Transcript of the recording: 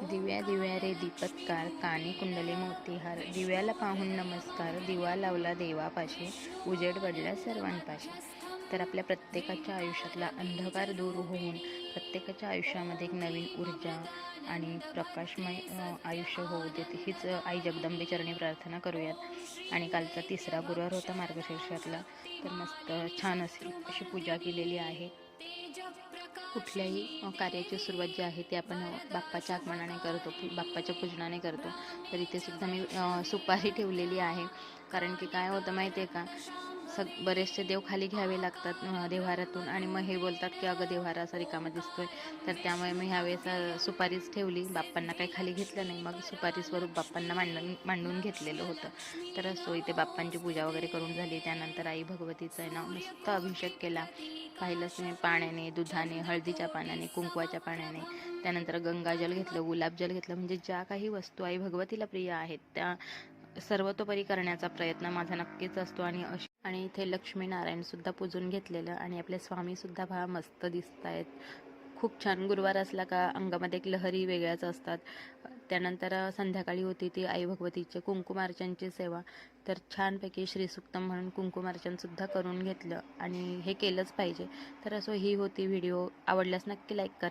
दिव्या दिव्या रे दीपत्कार, कानी कुंडले मोतीहार, दिव्याला पाहून नमस्कार, दिवा लावला देवापाशी, उजेड पडला सर्वांपाशी. तर आपल्या प्रत्येकाच्या आयुष्यातला अंधकार दूर होऊन प्रत्येकाच्या आयुष्यामध्ये एक नवीन ऊर्जा आणि प्रकाशमय आयुष्य होऊ देते, हीच आई जगदंबे चरणी प्रार्थना करूयात. आणि कालचा 3रा गुरुवार होता मार्गशीर्षातला, तर मस्त छान अशी पूजा केलेली आहे. कुठल्याही कार्याची सुरुवात जी आहे ती आपण बाप्पाच्या आगमनाने करतो, बाप्पाच्या पूजनाने करतो. तर इथे सुद्धा मी सुपारी ठेवलेली आहे, कारण की काय होतं माहिती आहे का, बरेचसे देव खाली घ्यावे लागतात देव्हारातून, आणि मग हे बोलतात की अगं देव्हारा असा रिकामा दिसतोय. तर त्यामुळे मी ह्यावेळेस सुपारीच ठेवली, बाप्पांना काही खाली घेतलं नाही. मग सुपारी स्वरूप बाप्पांना मांडून घेतलेलं होतं. तर असो, इथे बाप्पांची पूजा वगैरे करून झाली. त्यानंतर आई भगवतीचा आहे ना मस्त अभिषेक केला. पाहिलंच मी, पाण्याने, दुधाने, हळदीच्या पाण्याने, कुंकवाच्या पाण्याने. त्यानंतर गंगाजल घेतलं, गुलाबजल घेतलं. म्हणजे ज्या काही वस्तू आई भगवतीला प्रिय आहेत त्या सर्वतोपरी करण्याचा प्रयत्न माझा नक्कीच असतो. आणि इथे लक्ष्मीनारायण सुद्धा पूजून घेतलेलं, आणि आपले स्वामी सुद्धा पहा मस्त दिसत आहेत. खूप छान. गुरुवार असला का अंगामध्ये एक लहरी वेगळ्याच असतात. त्यानंतर संध्याकाळी होती ती आई भगवतीचे कुंकुमार्चनची सेवा. तर छानपैकी श्रीसुक्तम म्हणून कुंकुमार्चनसुद्धा करून घेतलं, आणि हे केलंच पाहिजे. तर असो, ही होती व्हिडिओ. आवडल्यास नक्की लाईक करा.